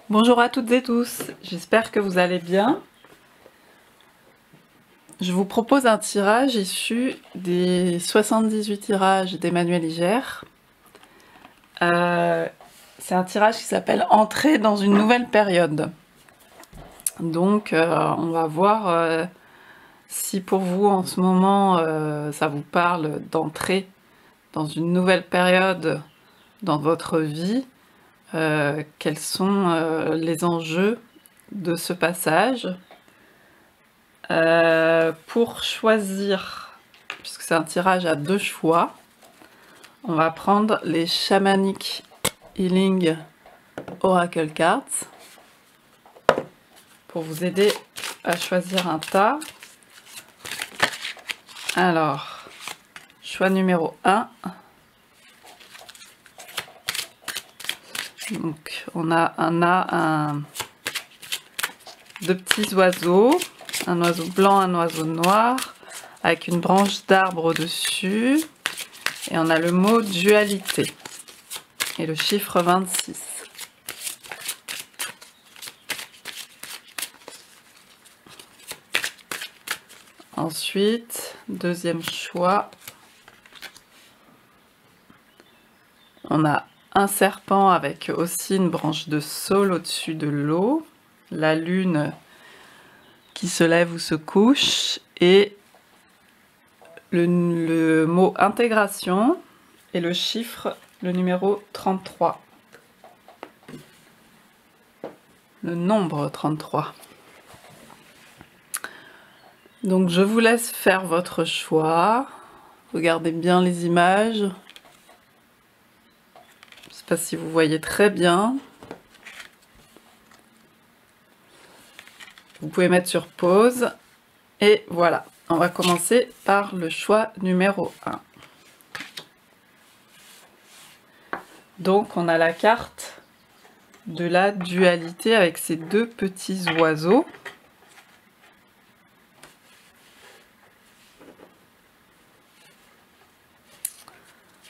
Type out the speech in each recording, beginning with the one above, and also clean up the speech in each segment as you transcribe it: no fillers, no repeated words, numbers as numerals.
Bonjour à toutes et tous, j'espère que vous allez bien. Je vous propose un tirage issu des 78 tirages d'Emmanuel Iger. C'est un tirage qui s'appelle « Entrer dans une nouvelle période ». Donc on va voir si pour vous en ce moment ça vous parle d'entrer dans une nouvelle période dans votre vie. Quels sont les enjeux de ce passage. Pour choisir, puisque c'est un tirage à 2 choix, on va prendre les Shamanic Healing Oracle Cards pour vous aider à choisir un tas. Alors, choix numéro 1. Donc, on a deux petits oiseaux, un oiseau blanc, un oiseau noir, avec une branche d'arbre au-dessus. Et on a le mot dualité et le chiffre 26. Ensuite, deuxième choix, on a un serpent avec aussi une branche de saule au-dessus de l'eau, la lune qui se lève ou se couche, et le mot intégration et le chiffre, le numéro 33. Le nombre 33. Donc je vous laisse faire votre choix. Regardez bien les images. Je ne sais pas si vous voyez très bien. Vous pouvez mettre sur pause. Et voilà, on va commencer par le choix numéro 1. Donc on a la carte de la dualité avec ces deux petits oiseaux.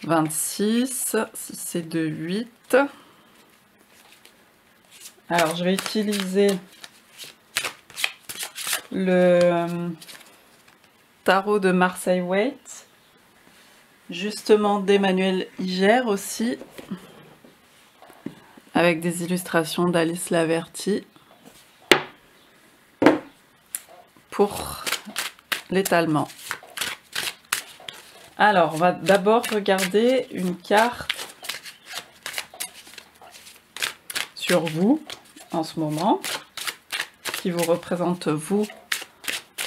« 26, 6 et 2, 8. » Alors je vais utiliser le tarot de Marseille Waite, justement d'Emmanuel Iger aussi, avec des illustrations d'Alice Laverty, pour l'étalement. Alors, on va d'abord regarder une carte sur vous en ce moment, qui vous représente vous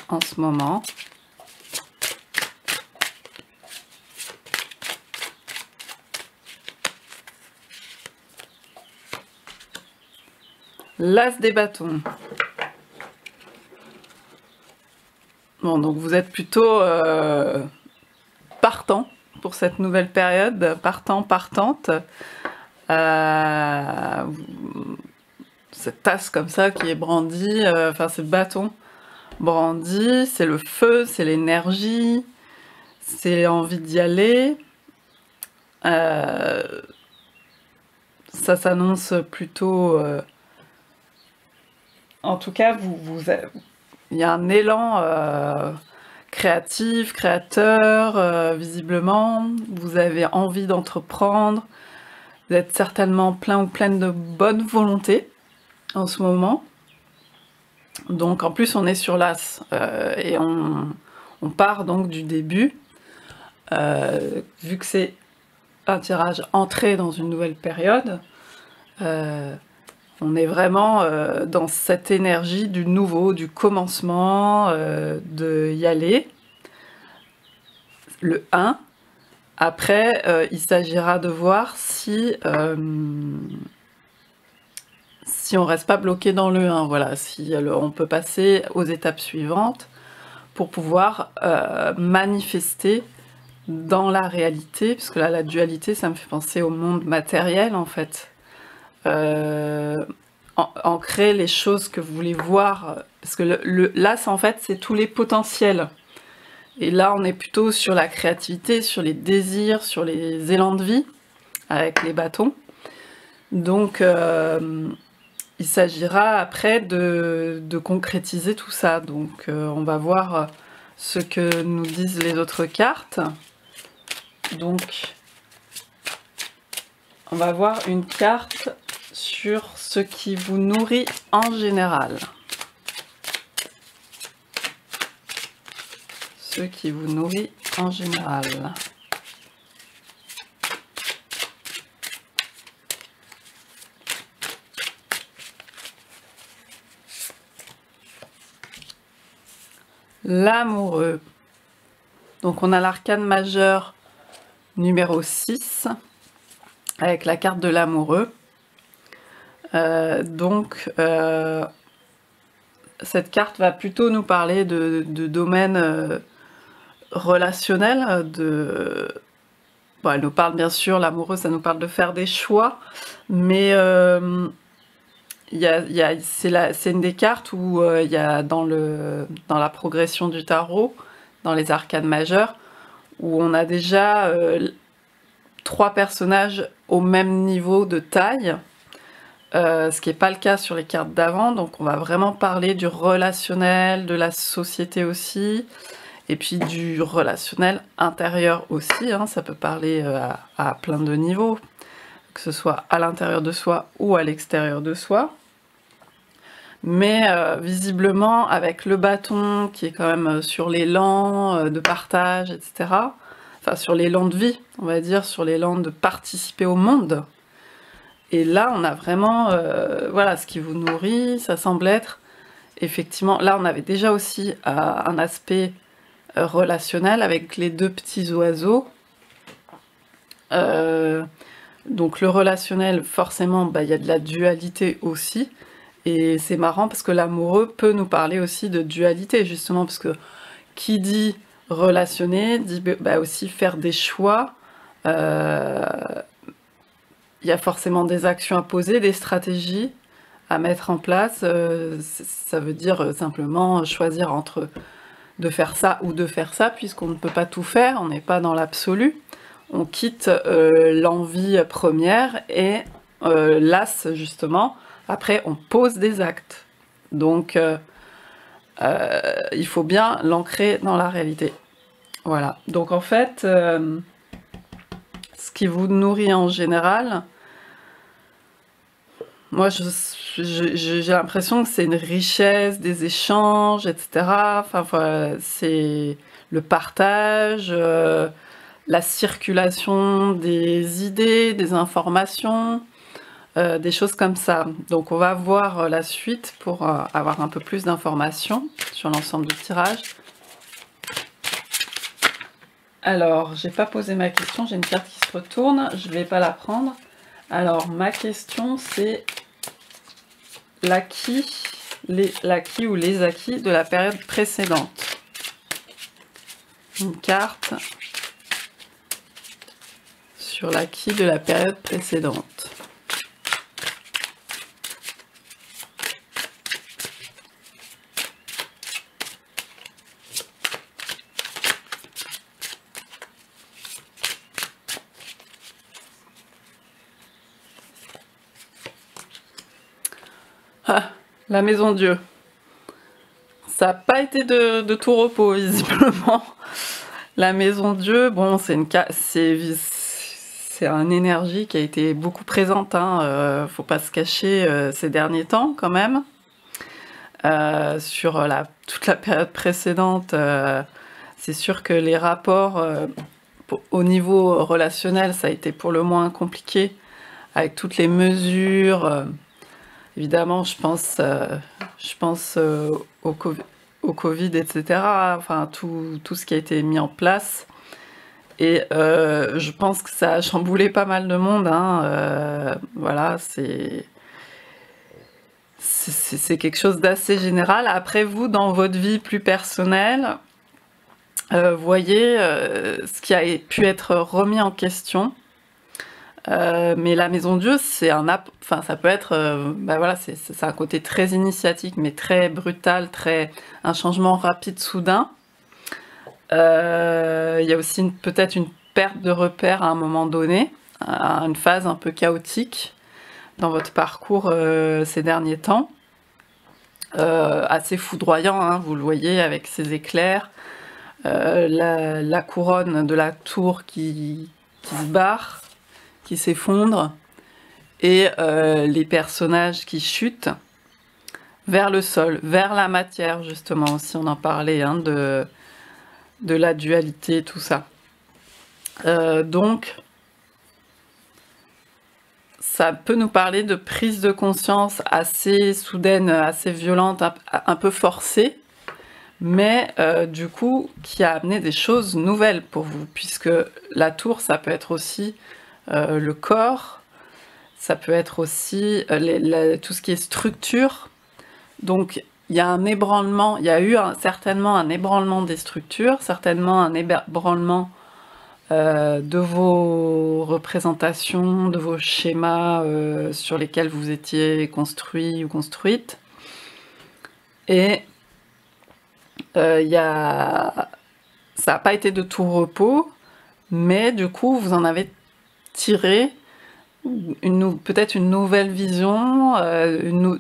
en ce moment. L'As des bâtons. Bon, donc vous êtes plutôt partant pour cette nouvelle période, partante. Cette tasse comme ça qui est brandie, enfin ce bâton brandi, c'est le feu, c'est l'énergie, c'est l'envie d'y aller. Ça s'annonce plutôt... en tout cas, il y a un élan créatif, créateur, visiblement. Vous avez envie d'entreprendre. Vous êtes certainement plein ou pleine de bonne volonté en ce moment. Donc en plus on est sur l'As et on part donc du début. Vu que c'est un tirage entré dans une nouvelle période, on est vraiment dans cette énergie du nouveau, du commencement, de y aller. Le 1. Après, il s'agira de voir si on reste pas bloqué dans le 1, voilà, si on peut passer aux étapes suivantes pour pouvoir manifester dans la réalité, parce que là, la dualité, ça me fait penser au monde matériel, en fait. Ancrer les choses que vous voulez voir, parce que là, en fait, c'est tous les potentiels. Et là, on est plutôt sur la créativité, sur les désirs, sur les élans de vie, avec les bâtons. Donc, il s'agira après de concrétiser tout ça. Donc on va voir ce que nous disent les autres cartes. Donc on va voir une carte sur ce qui vous nourrit en général. Ce qui vous nourrit en général. L'amoureux. Donc on a l'arcane majeur numéro 6 avec la carte de l'amoureux. Cette carte va plutôt nous parler de domaine relationnel. Bon, elle nous parle bien sûr, l'amoureux, ça nous parle de faire des choix, mais c'est une des cartes où il y a dans la progression du tarot, dans les arcanes majeures, où on a déjà 3 personnages au même niveau de taille, ce qui n'est pas le cas sur les cartes d'avant. Donc on va vraiment parler du relationnel, de la société aussi, et puis du relationnel intérieur aussi, hein. Ça peut parler à plein de niveaux, que ce soit à l'intérieur de soi ou à l'extérieur de soi. Mais visiblement, avec le bâton qui est quand même sur l'élan de partage, etc., enfin sur l'élan de vie, on va dire, sur l'élan de participer au monde. Et là, on a vraiment, voilà, ce qui vous nourrit, ça semble être, effectivement, là on avait déjà aussi un aspect relationnel avec les 2 petits oiseaux. Donc le relationnel, forcément, il y a de la dualité aussi. Et c'est marrant parce que l'amoureux peut nous parler aussi de dualité, justement, parce que qui dit relationner, dit aussi faire des choix. Il y a forcément des actions à poser, des stratégies à mettre en place. Ça veut dire simplement choisir entre de faire ça ou de faire ça, puisqu'on ne peut pas tout faire, on n'est pas dans l'absolu. On quitte l'envie première et l'as, justement. Après, on pose des actes. Donc, il faut bien l'ancrer dans la réalité. Voilà. Donc, en fait, ce qui vous nourrit en général, moi, j'ai l'impression que c'est une richesse, des échanges, etc. Enfin, voilà, c'est le partage, la circulation des idées, des informations, des choses comme ça. Donc on va voir la suite pour avoir un peu plus d'informations sur l'ensemble du tirage. Alors, j'ai pas posé ma question, j'ai une carte qui se retourne, je vais pas la prendre. Alors, ma question, c'est l'acquis ou les acquis de la période précédente. Une carte sur l'acquis de la période précédente. Ah, la maison Dieu. Ça n'a pas été de tout repos, visiblement. La maison Dieu, bon, c'est une énergie qui a été beaucoup présente, hein, faut pas se cacher, ces derniers temps, quand même. Sur toute la période précédente, c'est sûr que les rapports au niveau relationnel, ça a été pour le moins compliqué, avec toutes les mesures. Évidemment, je pense au Covid, etc. Enfin, tout ce qui a été mis en place. Et je pense que ça a chamboulé pas mal de monde, hein. Voilà, c'est quelque chose d'assez général. Après, vous, dans votre vie plus personnelle, voyez ce qui a pu être remis en question. Mais la maison Dieu, enfin, ça peut être, voilà, c'est un côté très initiatique, mais très brutal, un changement rapide, soudain. Il y a aussi peut-être une perte de repère à un moment donné, à une phase un peu chaotique. dans votre parcours ces derniers temps. Assez foudroyant, hein, vous le voyez avec ces éclairs, la couronne de la tour qui se barre, qui s'effondre, et les personnages qui chutent vers le sol, vers la matière justement, aussi on en parlait, hein, de la dualité, tout ça. Donc, ça peut nous parler de prise de conscience assez soudaine, assez violente, un peu forcée, mais du coup, qui a amené des choses nouvelles pour vous, puisque la tour, ça peut être aussi le corps, ça peut être aussi tout ce qui est structure. Donc, il y a un ébranlement, il y a eu certainement un ébranlement des structures, certainement un ébranlement de vos représentations, de vos schémas sur lesquels vous étiez construit ou construite. Et ça n'a pas été de tout repos, mais du coup, vous en avez tiré peut-être une nouvelle vision,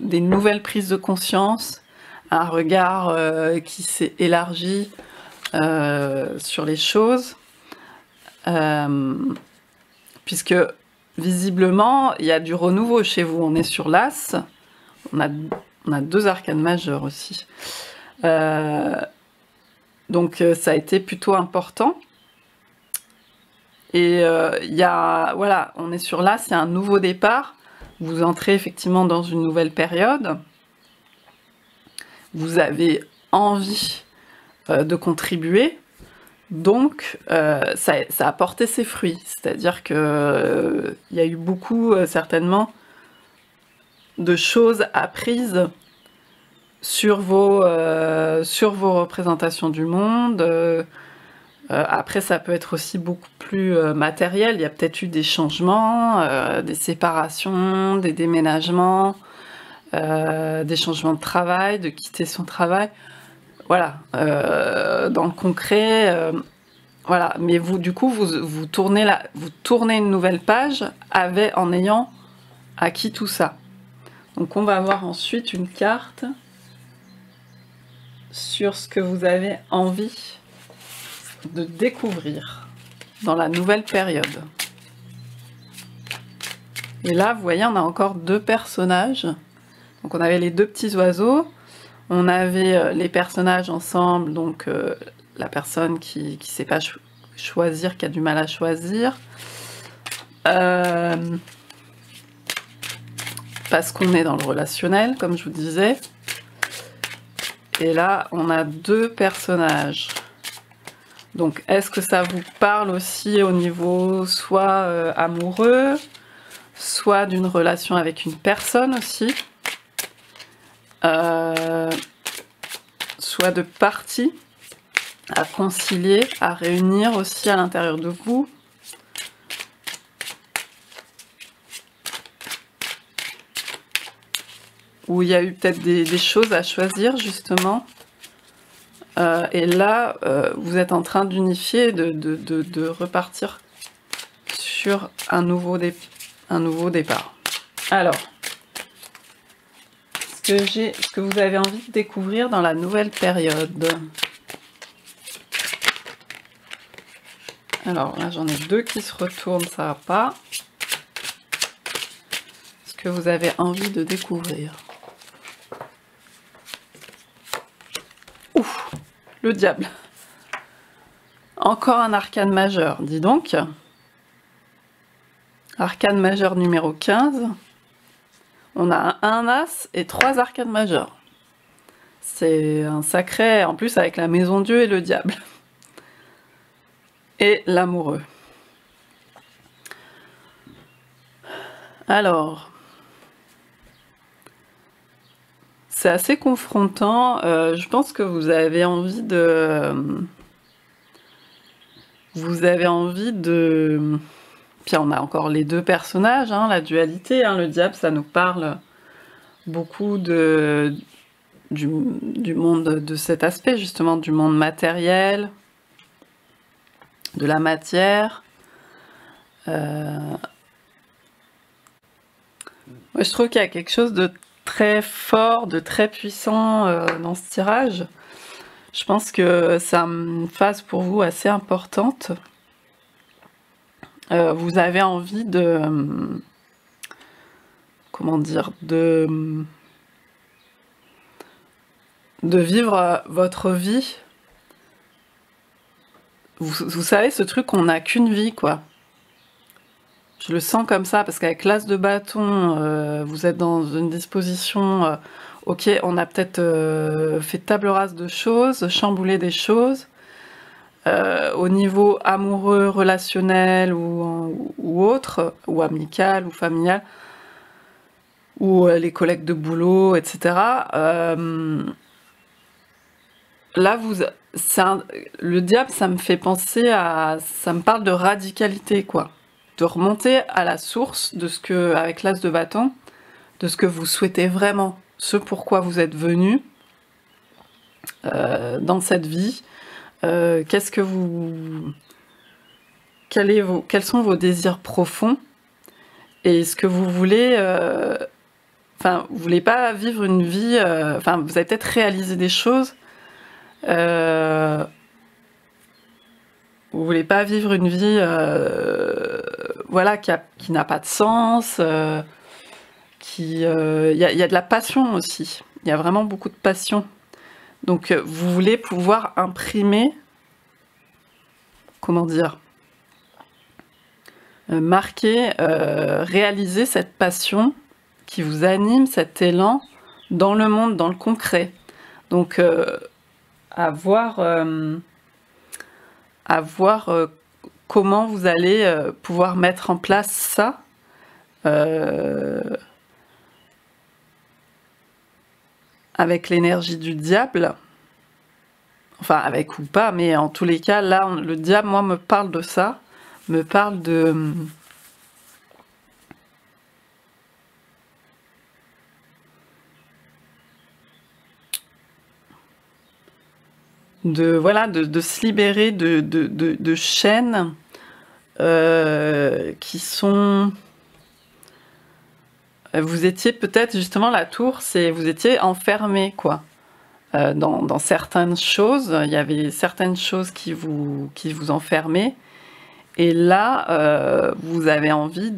des nouvelles prises de conscience, un regard qui s'est élargi sur les choses. Puisque visiblement il y a du renouveau chez vous, on est sur l'As, on a 2 arcanes majeures aussi, donc ça a été plutôt important, et voilà, on est sur l'As, il y a un nouveau départ, vous entrez effectivement dans une nouvelle période, vous avez envie de contribuer. Donc, ça a porté ses fruits, c'est-à-dire que il y a eu beaucoup, certainement, de choses apprises sur vos représentations du monde. Après, ça peut être aussi beaucoup plus matériel, il y a peut-être eu des changements, des séparations, des déménagements, des changements de travail, de quitter son travail. Voilà, dans le concret, voilà. Mais vous, du coup, vous tournez une nouvelle page en ayant acquis tout ça. Donc on va voir ensuite une carte sur ce que vous avez envie de découvrir dans la nouvelle période. Et là, vous voyez, on a encore 2 personnages. Donc on avait les 2 petits oiseaux. On avait les personnages ensemble, donc la personne qui ne sait pas choisir, qui a du mal à choisir. Parce qu'on est dans le relationnel, comme je vous disais. Et là, on a 2 personnages. Donc, est-ce que ça vous parle aussi au niveau soit amoureux, soit d'une relation avec une personne aussi, soit de parties à concilier, à réunir aussi à l'intérieur de vous. Où il y a eu peut-être des choses à choisir justement. Et là, vous êtes en train d'unifier, de repartir sur un nouveau départ. Alors, ce que vous avez envie de découvrir dans la nouvelle période. Alors là, j'en ai 2 qui se retournent, ça va pas. Ce que vous avez envie de découvrir. Ouf, le diable. Encore un arcane majeur, dis donc. Arcane majeur numéro 15. On a un as et 3 arcanes majeurs. C'est un sacré, en plus avec la maison Dieu et le diable. Et l'amoureux. Alors, c'est assez confrontant. Je pense que vous avez envie de... Puis on a encore les 2 personnages, hein, la dualité. Hein, le diable, ça nous parle beaucoup du monde, de cet aspect, justement, du monde matériel, de la matière. Ouais, Moi, je trouve qu'il y a quelque chose de très fort, de très puissant dans ce tirage. Je pense que c'est une phase pour vous assez importante. Vous avez envie de... comment dire, de vivre votre vie. Vous savez, ce truc, on n'a qu'une vie, quoi. Je le sens comme ça, parce qu'avec l'as de bâton, vous êtes dans une disposition... ok, on a peut-être fait table rase de choses, chamboulé des choses. Au niveau amoureux, relationnel ou autre, ou amical ou familial, ou les collègues de boulot, etc. Là, le diable, ça me fait penser ça me parle de radicalité, quoi. De remonter à la source de ce que, avec l'as de bâton, de ce que vous souhaitez vraiment, ce pourquoi vous êtes venu dans cette vie. Qu'est-ce que quels sont vos désirs profonds et ce que vous voulez. Enfin, vous voulez pas vivre une vie. Enfin, vous avez peut-être réalisé des choses. Vous voulez pas vivre une vie, voilà, qui n'a pas de sens. Il y a de la passion aussi. Il y a vraiment beaucoup de passion. Donc, vous voulez pouvoir imprimer, comment dire, marquer, réaliser cette passion qui vous anime, cet élan dans le monde, dans le concret. Donc, à voir comment vous allez pouvoir mettre en place ça. Avec l'énergie du diable, enfin avec ou pas, mais en tous les cas, là, le diable, moi, me parle de ça, me parle voilà, de se libérer de chaînes qui sont... Vous étiez peut-être, justement, la tour, vous étiez enfermé, quoi. Dans certaines choses, il y avait certaines choses qui vous enfermaient. Et là, vous avez envie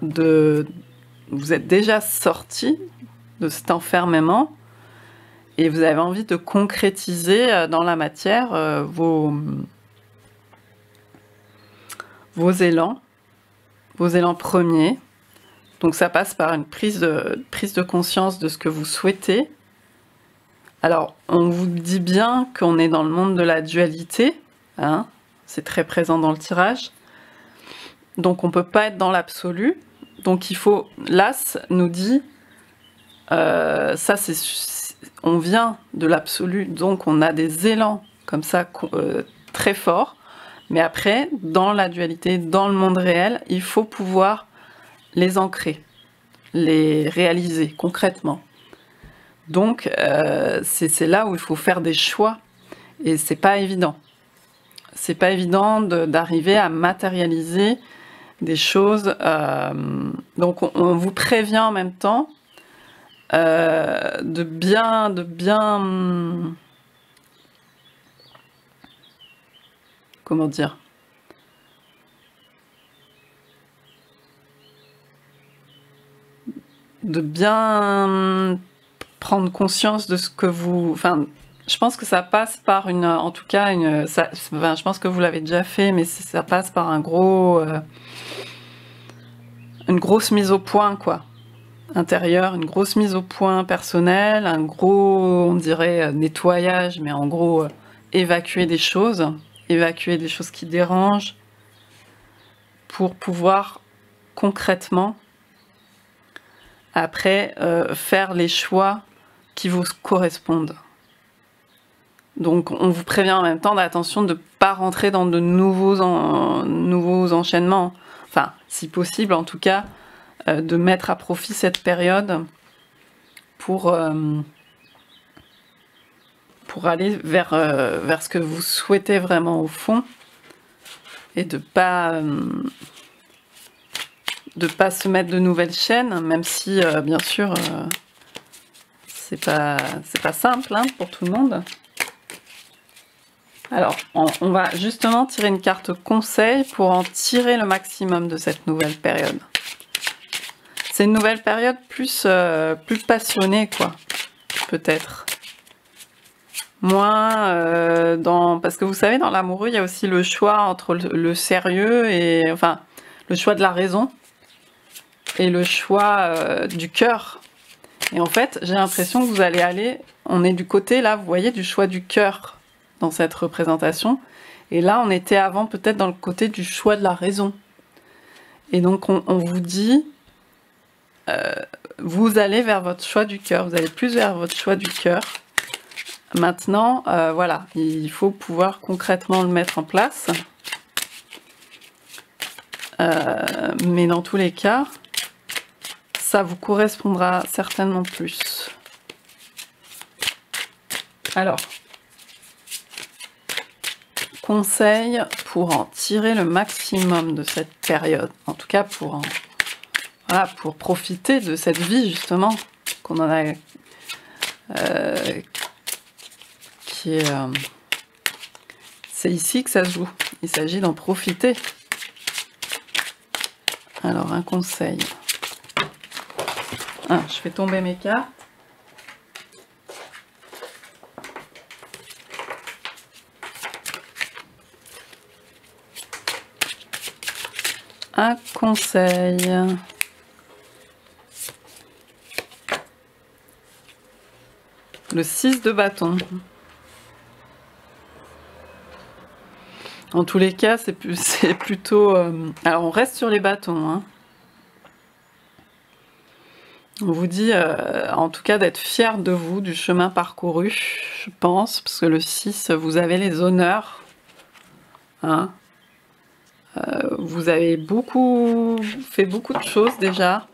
vous êtes déjà sorti de cet enfermement et vous avez envie de concrétiser dans la matière vos élans premiers. Donc ça passe par une prise de conscience de ce que vous souhaitez. Alors, on vous dit bien qu'on est dans le monde de la dualité, hein, c'est très présent dans le tirage. Donc on ne peut pas être dans l'absolu. Donc il faut... L'As nous dit, on vient de l'absolu, donc on a des élans comme ça très forts. Mais après, dans la dualité, dans le monde réel, il faut pouvoir les ancrer, les réaliser concrètement. Donc, c'est là où il faut faire des choix, et c'est pas évident. C'est pas évident d'arriver à matérialiser des choses. Donc, on vous prévient en même temps de bien, comment dire, de bien prendre conscience de ce que vous... Enfin, je pense que ça passe par en tout cas, je pense que vous l'avez déjà fait, mais ça passe par une grosse mise au point, quoi, intérieure, une grosse mise au point personnelle, un gros, on dirait, nettoyage, mais en gros, évacuer des choses qui dérangent, pour pouvoir concrètement après faire les choix qui vous correspondent. Donc on vous prévient en même temps d'attention de ne pas rentrer dans de nouveaux enchaînements. Enfin, si possible en tout cas, de mettre à profit cette période pour aller vers ce que vous souhaitez vraiment au fond. et de pas se mettre de nouvelles chaînes, même si bien sûr c'est pas simple hein, pour tout le monde. Alors on va justement tirer une carte conseil pour en tirer le maximum de cette nouvelle période. C'est une nouvelle période plus passionnée quoi, peut-être. Moins parce que vous savez, dans l'amoureux, il y a aussi le choix entre le sérieux et enfin le choix de la raison et le choix du cœur. Et en fait, j'ai l'impression que vous allez aller, on est du côté là, vous voyez, du choix du cœur dans cette représentation. Et là, on était avant peut-être dans le côté du choix de la raison. Et donc, on vous dit, vous allez vers votre choix du cœur, vous allez plus vers votre choix du cœur. Maintenant, voilà, il faut pouvoir concrètement le mettre en place. Mais dans tous les cas, ça vous correspondra certainement plus. Alors, conseil pour en tirer le maximum de cette période, en tout cas pour profiter de cette vie justement qu'on en a, c'est ici que ça se joue. Il s'agit d'en profiter. Alors un conseil. Je fais tomber mes cartes. Un conseil. Le 6 de bâton. En tous les cas, c'est plutôt... Alors, on reste sur les bâtons. Hein. On vous dit, en tout cas, d'être fier de vous, du chemin parcouru, je pense, parce que le 6, vous avez les honneurs. Hein. Vous avez fait beaucoup de choses déjà.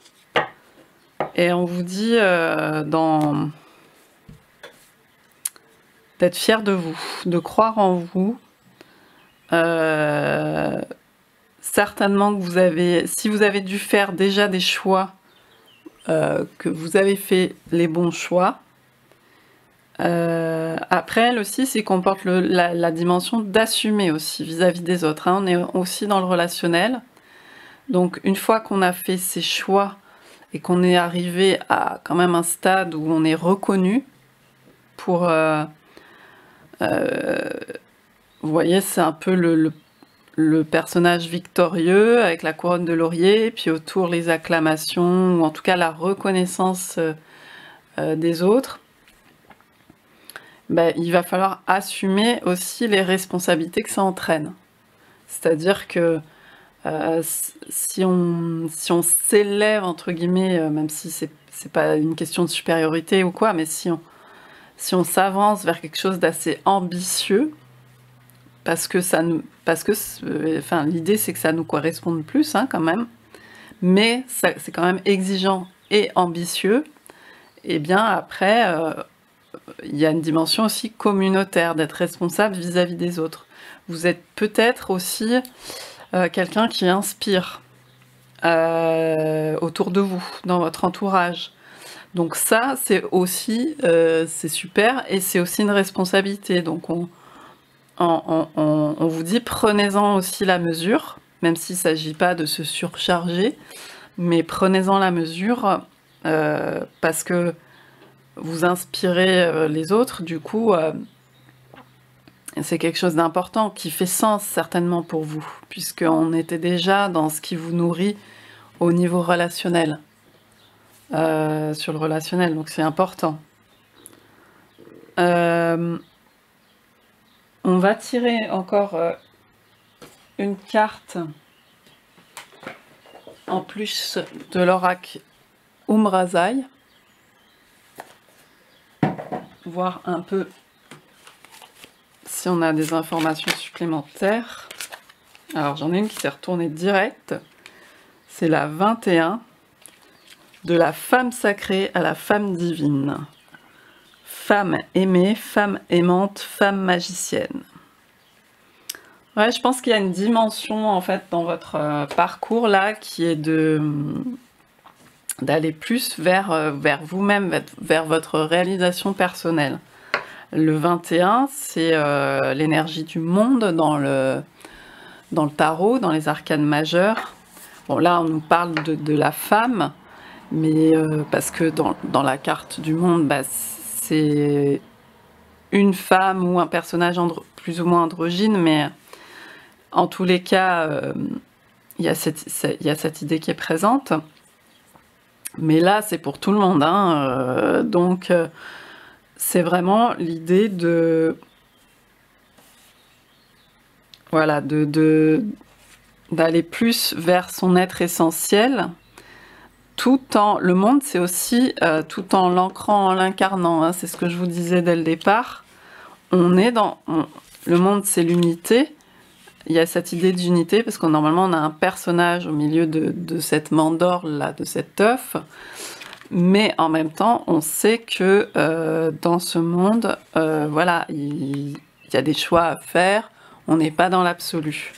Et on vous dit d'être fier de vous, de croire en vous. Certainement que si vous avez dû faire déjà des choix, que vous avez fait les bons choix. Après, le 6, il comporte la dimension d'assumer aussi vis-à-vis des autres. Hein. On est aussi dans le relationnel. Donc, une fois qu'on a fait ses choix et qu'on est arrivé à quand même un stade où on est reconnu pour... vous voyez, c'est un peu le personnage victorieux avec la couronne de laurier, puis autour les acclamations, ou en tout cas la reconnaissance des autres. Ben, il va falloir assumer aussi les responsabilités que ça entraîne. C'est-à-dire que si on s'élève, entre guillemets, même si c'est pas une question de supériorité ou quoi, mais si on s'avance vers quelque chose d'assez ambitieux, parce que l'idée c'est que ça nous corresponde plus hein, quand même, mais c'est quand même exigeant et ambitieux, et bien après il y a une dimension aussi communautaire, d'être responsable vis-à-vis des autres. Vous êtes peut-être aussi quelqu'un qui inspire autour de vous, dans votre entourage. Donc ça, c'est aussi c'est super, et c'est aussi une responsabilité. Donc on vous dit, prenez-en aussi la mesure, même s'il ne s'agit pas de se surcharger, mais prenez-en la mesure parce que vous inspirez les autres, du coup, c'est quelque chose d'important, qui fait sens certainement pour vous, puisqu'on était déjà dans ce qui vous nourrit au niveau relationnel, sur le relationnel, donc c'est important. On va tirer encore une carte en plus de l'oracle Umrazai, voir un peu si on a des informations supplémentaires. Alors j'en ai une qui s'est retournée direct, c'est la 21, de la femme sacrée à la femme divine. Femme aimée, femme aimante, femme magicienne. Ouais, je pense qu'il y a une dimension en fait dans votre parcours là qui est d'aller plus vers vous-même, vers votre réalisation personnelle. Le 21, c'est l'énergie du monde dans le tarot, dans les arcanes majeures. Bon, là, on nous parle de la femme, mais parce que dans la carte du monde, bah, c'est une femme ou un personnage plus ou moins androgyne, mais en tous les cas, il y a cette idée qui est présente. Mais là, c'est pour tout le monde, hein, donc c'est vraiment l'idée de... Voilà, d'aller plus vers son être essentiel, tout en... Le monde, c'est aussi tout en l'ancrant, en l'incarnant, hein, c'est ce que je vous disais dès le départ. On est dans... le monde, c'est l'unité. Il y a cette idée d'unité, parce que normalement, on a un personnage au milieu de cette mandorle, là, de cet œuf. Mais en même temps, on sait que dans ce monde, voilà, il y a des choix à faire. On n'est pas dans l'absolu,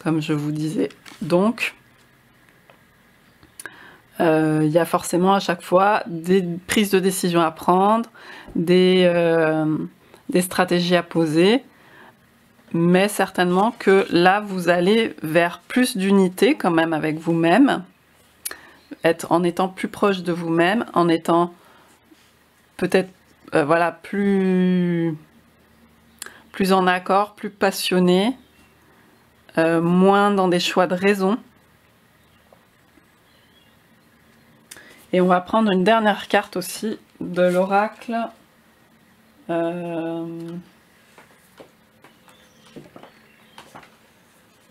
comme je vous disais. Donc, il y a forcément à chaque fois des prises de décision à prendre, des stratégies à poser, mais certainement que là, vous allez vers plus d'unité quand même avec vous-même, en étant plus proche de vous-même, en étant peut-être voilà, plus en accord, plus passionné, moins dans des choix de raison. Et on va prendre une dernière carte aussi de l'oracle.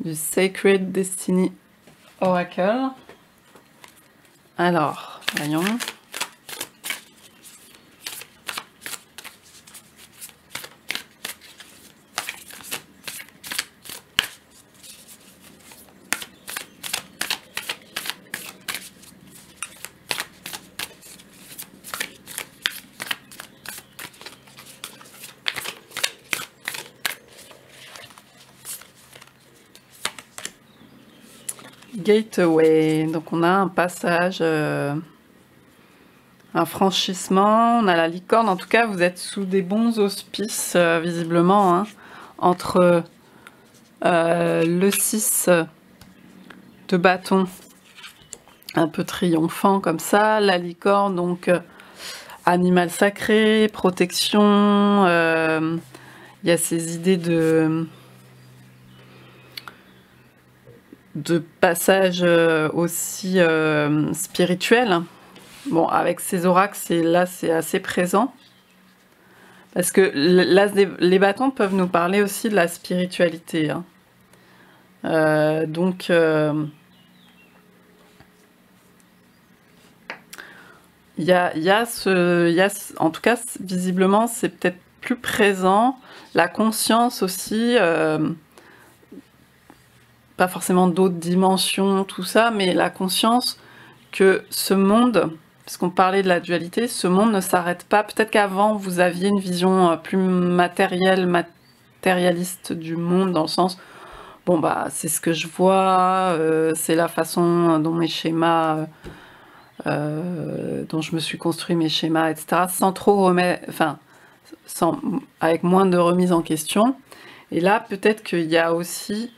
Du Sacred Destiny Oracle. Alors, voyons. Gateway, donc on a un passage, un franchissement, on a la licorne, en tout cas vous êtes sous des bons auspices visiblement, hein, entre le 6 de bâton, un peu triomphant comme ça, la licorne, donc animal sacré, protection, il y a ces idées de passage aussi spirituel. Bon, avec ces oracles, c'est assez présent. Parce que les bâtons peuvent nous parler aussi de la spiritualité. Hein. Donc, il y a en tout cas, visiblement, c'est peut-être plus présent. La conscience aussi... pas forcément d'autres dimensions, tout ça, mais la conscience que ce monde, puisqu'on parlait de la dualité, ce monde ne s'arrête pas. Peut-être qu'avant, vous aviez une vision plus matérialiste du monde, dans le sens, bon, bah, c'est ce que je vois, c'est la façon dont mes schémas, dont je me suis construit mes schémas, etc., sans trop remettre, enfin, avec moins de remise en question. Et là, peut-être qu'il y a aussi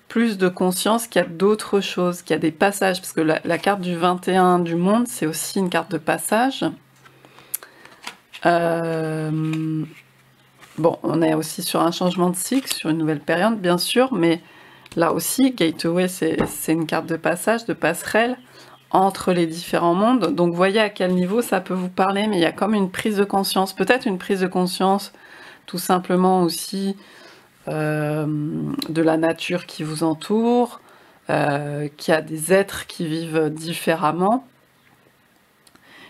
plus de conscience qu'il y a d'autres choses, qu'il y a des passages, parce que la carte du 21 du monde, c'est aussi une carte de passage. Bon, on est aussi sur un changement de cycle, sur une nouvelle période, bien sûr, mais là aussi, Gateway, c'est une carte de passage, de passerelle entre les différents mondes. Donc, voyez à quel niveau ça peut vous parler, mais il y a comme une prise de conscience, peut-être une prise de conscience, tout simplement aussi, de la nature qui vous entoure, qu'il y a des êtres qui vivent différemment.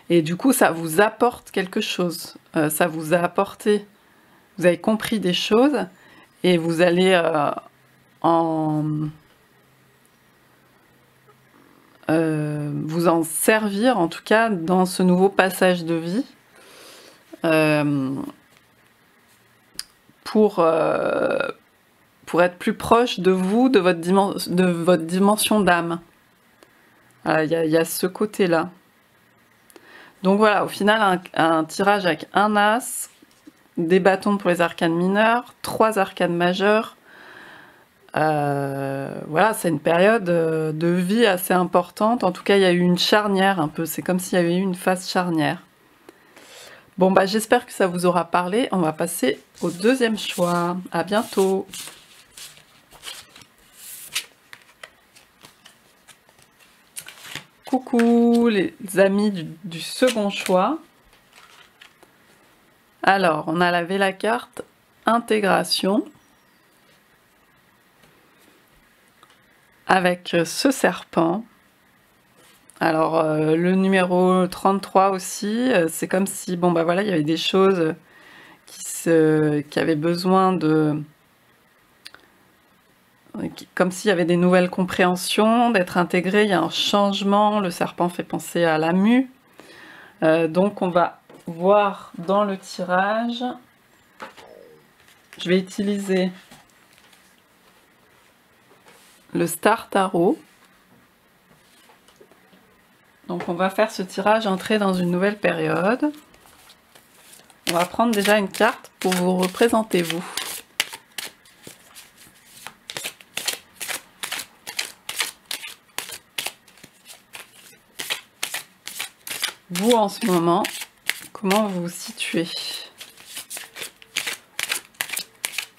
Et du coup, ça vous apporte quelque chose. Ça vous a apporté... Vous avez compris des choses et vous allez vous en servir, en tout cas, dans ce nouveau passage de vie. Pour pour être plus proche de vous, de votre dimension d'âme. Il y a ce côté-là. Donc voilà, au final, un tirage avec un as, des bâtons pour les arcanes mineurs, 3 arcanes majeures. Voilà, c'est une période de vie assez importante. En tout cas, il y a eu une charnière un peu. C'est comme s'il y avait eu une phase charnière. Bon, bah j'espère que ça vous aura parlé. On va passer au deuxième choix. À bientôt. Coucou les amis du second choix. Alors, on a la carte intégration avec ce serpent. Alors, le numéro 33 aussi, c'est comme si, bon bah voilà, il y avait des choses qui avaient besoin de... Comme s'il y avait des nouvelles compréhensions, d'être intégrées, il y a un changement, le serpent fait penser à la mue. Donc on va voir dans le tirage, je vais utiliser le Star Tarot. Donc on va faire ce tirage entrer dans une nouvelle période. On va prendre déjà une carte pour vous représenter vous. Vous en ce moment, comment vous vous situez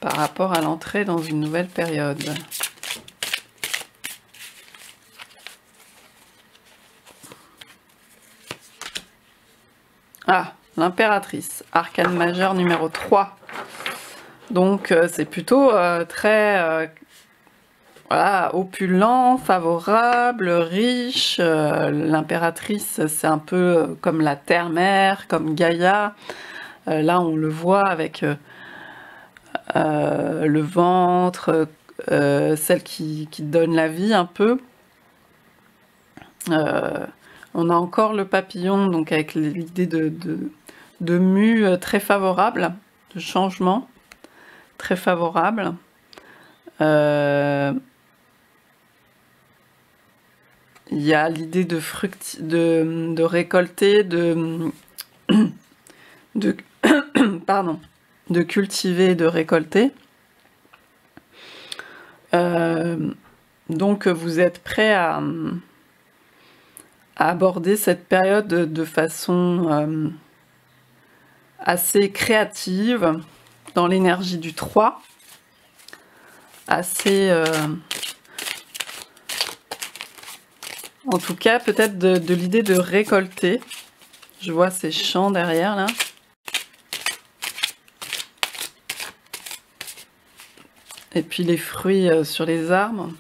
par rapport à l'entrée dans une nouvelle période? Ah, l'impératrice, arcane majeure numéro 3. Donc c'est plutôt très voilà, opulent, favorable, riche. L'impératrice, c'est un peu comme la terre-mère, comme Gaïa. Là, on le voit avec le ventre, celle qui donne la vie un peu. On a encore le papillon, donc avec l'idée de mue très favorable, de changement très favorable. Il y a l'idée de récolter, pardon, de cultiver, de récolter. Donc vous êtes prêt à aborder cette période de façon assez créative, dans l'énergie du 3, assez... en tout cas, peut-être de l'idée de récolter. Je vois ces champs derrière, là. Et puis les fruits sur les arbres.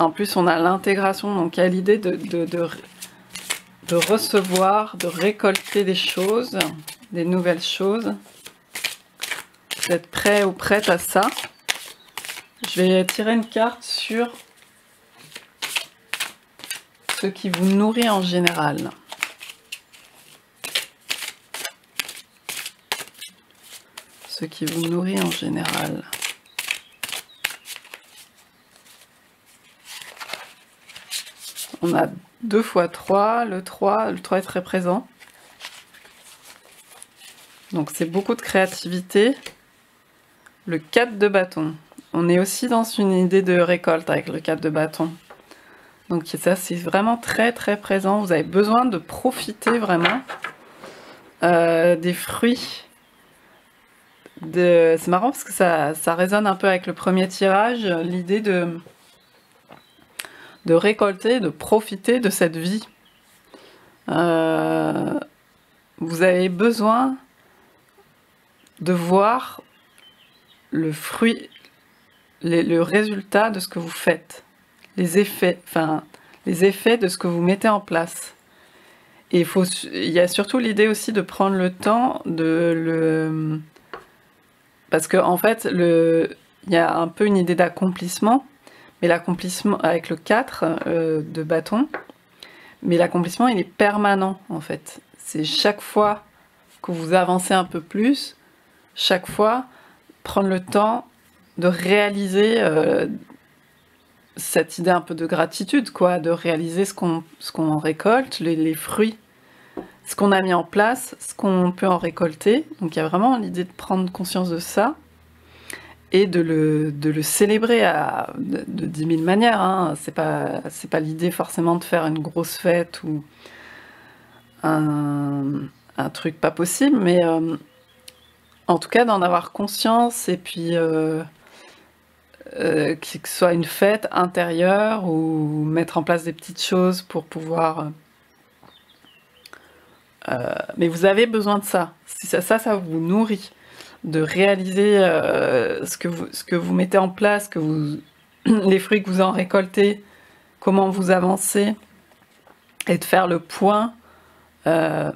En plus, on a l'intégration, donc il y a l'idée de recevoir, de récolter des choses, des nouvelles choses. Vous êtes prêt ou prête à ça? Je vais tirer une carte sur ce qui vous nourrit en général. Ce qui vous nourrit en général. On a 2 x 3, le 3 est très présent. Donc c'est beaucoup de créativité. Le 4 de bâton. On est aussi dans une idée de récolte avec le 4 de bâton. Donc ça c'est vraiment très très présent. Vous avez besoin de profiter vraiment des fruits. C'est marrant parce que ça résonne un peu avec le premier tirage. L'idée de récolter, de profiter de cette vie. Vous avez besoin de voir le fruit, le résultat de ce que vous faites, les effets de ce que vous mettez en place. Et il y a surtout l'idée aussi de prendre le temps parce qu'en fait, il y a un peu une idée d'accomplissement, mais l'accomplissement avec le 4 de bâton, mais l'accomplissement il est permanent en fait. C'est chaque fois que vous avancez un peu plus, chaque fois prendre le temps de réaliser cette idée un peu de gratitude, quoi, de réaliser ce qu'on récolte, les fruits, ce qu'on a mis en place, ce qu'on peut en récolter. Donc il y a vraiment l'idée de prendre conscience de ça et de le célébrer de 10 000 manières. Hein. C'est pas l'idée forcément de faire une grosse fête ou un truc pas possible, mais en tout cas d'en avoir conscience et puis que ce soit une fête intérieure ou mettre en place des petites choses pour pouvoir... mais vous avez besoin de ça. Ça vous nourrit. De réaliser ce que vous mettez en place, les fruits que vous en récoltez, comment vous avancez, et de faire le point de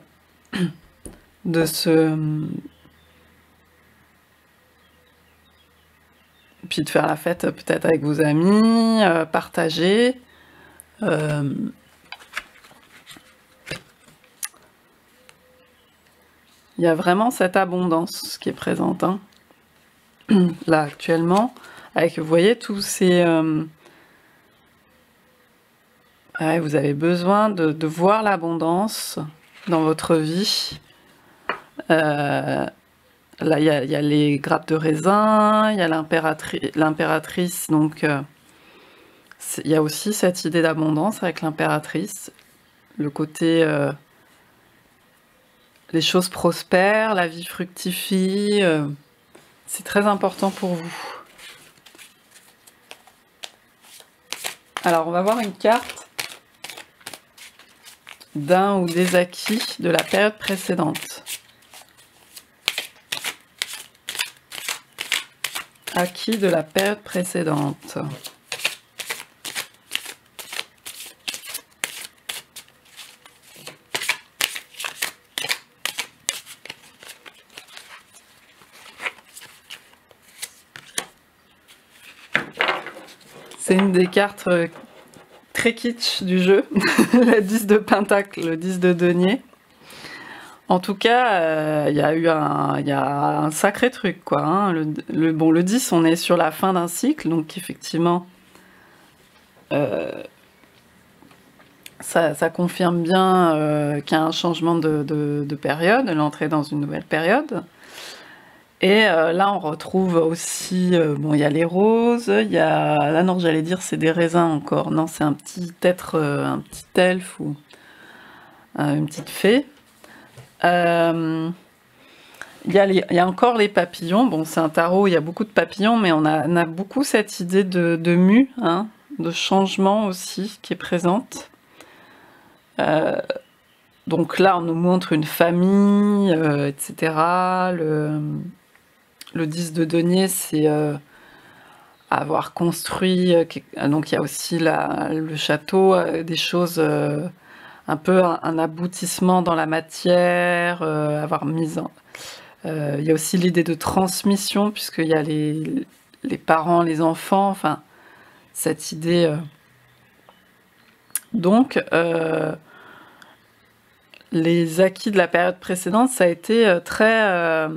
puis de faire la fête peut-être avec vos amis, partager. Il y a vraiment cette abondance qui est présente, hein, là actuellement, avec, vous voyez, tous ces... ouais, vous avez besoin de voir l'abondance dans votre vie. Là, il y a les grappes de raisin, il y a l'impératrice, donc il y a aussi cette idée d'abondance avec l'impératrice, le côté... les choses prospèrent, la vie fructifie, c'est très important pour vous. Alors, on va voir une carte d'un ou des acquis de la période précédente. Acquis de la période précédente. C'est une des cartes très kitsch du jeu, la 10 de Pentacle, le 10 de Denier. En tout cas, il y a un sacré truc, quoi. Hein. Le 10, on est sur la fin d'un cycle, donc effectivement, ça confirme bien qu'il y a un changement de période, l'entrée dans une nouvelle période. Et là, on retrouve aussi, bon, il y a les roses, il y a... Là, non, j'allais dire, c'est des raisins encore. Non, c'est un petit être, un petit elfe ou une petite fée. Il y a encore les papillons. Bon, c'est un tarot, il y a beaucoup de papillons, mais on a beaucoup cette idée de mue, hein, de changement aussi, qui est présente. Donc là, on nous montre une famille, etc. Le 10 de Denier, c'est avoir construit... donc il y a aussi le château, des choses... un peu un aboutissement dans la matière, avoir mis en... il y a aussi l'idée de transmission, puisqu'il y a les parents, les enfants, enfin, cette idée... Donc, les acquis de la période précédente, ça a été très...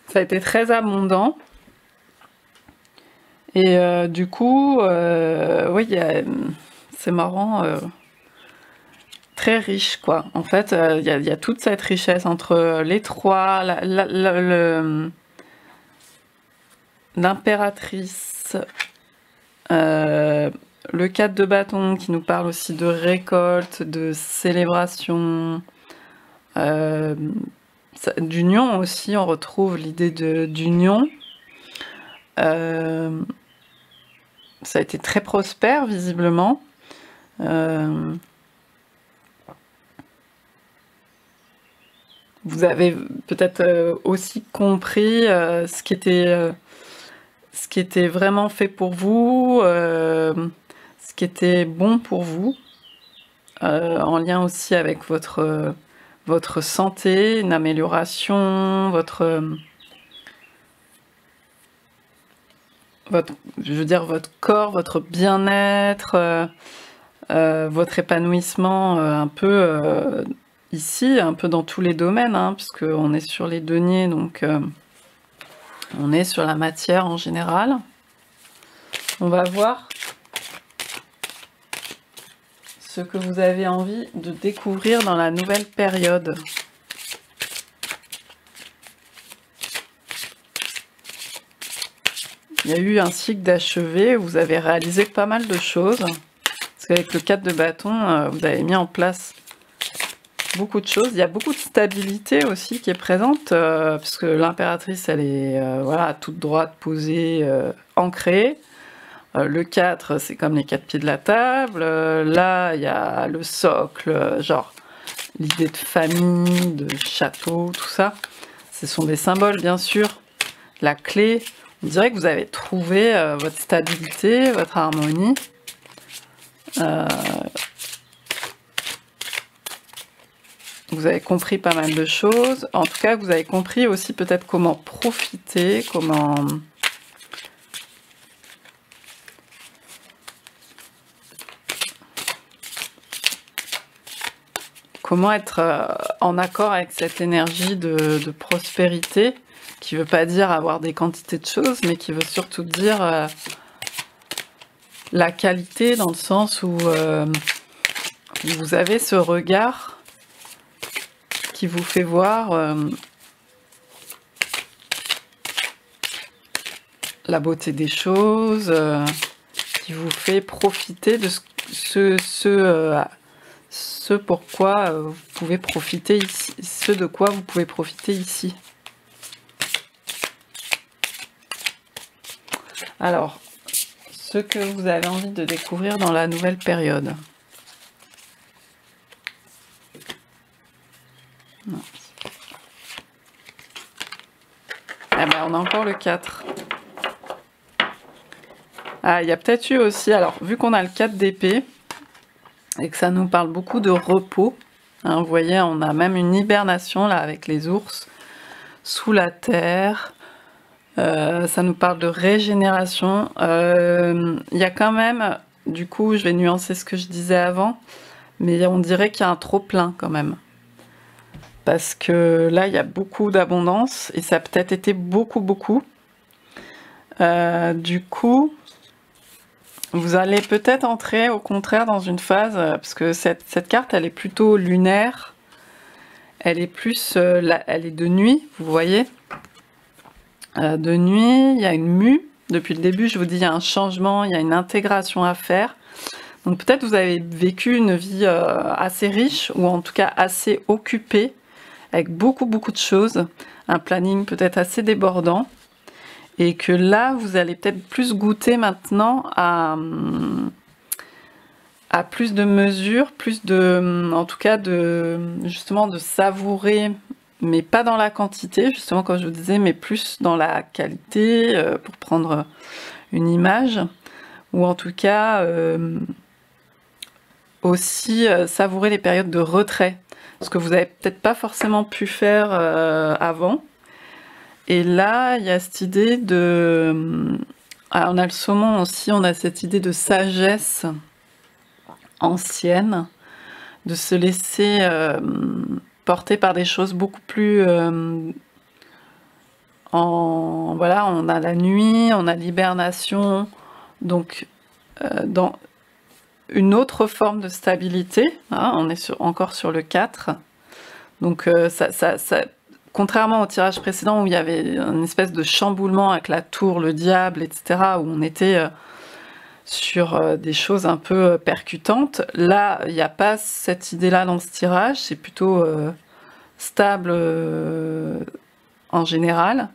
ça a été très abondant. Et du coup, oui, c'est marrant, très riche, quoi. En fait, il y a toute cette richesse entre les trois, l'impératrice, le 4 de bâton qui nous parle aussi de récolte, de célébration, d'union aussi, on retrouve l'idée d'union. Ça a été très prospère, visiblement. Vous avez peut-être aussi compris ce qui était vraiment fait pour vous, ce qui était bon pour vous, en lien aussi avec votre santé, une amélioration, je veux dire, votre corps, votre bien-être, votre épanouissement un peu ici, un peu dans tous les domaines, hein, puisqu'on est sur les deniers, donc on est sur la matière en général. On va voir ce que vous avez envie de découvrir dans la nouvelle période. Il y a eu un cycle d'achevé, vous avez réalisé pas mal de choses. Parce qu'avec le 4 de bâton, vous avez mis en place beaucoup de choses. Il y a beaucoup de stabilité aussi qui est présente, parce que l'impératrice, elle est voilà, toute droite, posée, ancrée. Le 4, c'est comme les 4 pieds de la table. Là, il y a le socle, genre l'idée de famille, de château, tout ça. Ce sont des symboles, bien sûr. La clé, on dirait que vous avez trouvé votre stabilité, votre harmonie. Vous avez compris pas mal de choses. En tout cas, vous avez compris aussi peut-être comment profiter, comment être en accord avec cette énergie de prospérité, qui ne veut pas dire avoir des quantités de choses, mais qui veut surtout dire la qualité, dans le sens où vous avez ce regard qui vous fait voir la beauté des choses, qui vous fait profiter de ce pourquoi vous pouvez profiter ici, ce de quoi vous pouvez profiter ici. Alors, ce que vous avez envie de découvrir dans la nouvelle période. Non. Eh ben, on a encore le 4. Ah, il y a peut-être eu aussi, alors, vu qu'on a le 4 d'épée, et que ça nous parle beaucoup de repos, hein, vous voyez, on a même une hibernation, là, avec les ours, sous la terre. Ça nous parle de régénération. Il y a quand même, du coup, je vais nuancer ce que je disais avant, mais on dirait qu'il y a un trop-plein, quand même. Parce que là, il y a beaucoup d'abondance, et ça a peut-être été beaucoup. Du coup, vous allez peut-être entrer, au contraire, dans une phase, parce que cette carte, elle est plutôt lunaire, elle est plus, elle est de nuit, vous voyez. De nuit, il y a une mue. Depuis le début, je vous dis, il y a un changement, il y a une intégration à faire. Donc peut-être vous avez vécu une vie assez riche, ou en tout cas assez occupée, avec beaucoup de choses, un planning peut-être assez débordant, et que là, vous allez peut-être plus goûter maintenant à plus de mesures, plus de, en tout cas, justement de savourer, mais pas dans la quantité, justement comme je vous disais, mais plus dans la qualité, pour prendre une image, ou en tout cas aussi savourer les périodes de retrait, ce que vous n'avez peut-être pas forcément pu faire avant. Et là, il y a cette idée de... Ah, on a le saumon aussi, on a cette idée de sagesse ancienne, de se laisser porter par des choses beaucoup plus... Voilà, on a la nuit, on a l'hibernation, donc dans une autre forme de stabilité, hein, on est encore sur le 4, donc contrairement au tirage précédent où il y avait une espèce de chamboulement avec la tour, le diable, etc., où on était sur des choses un peu percutantes, là, il n'y a pas cette idée-là dans ce tirage, c'est plutôt stable en général,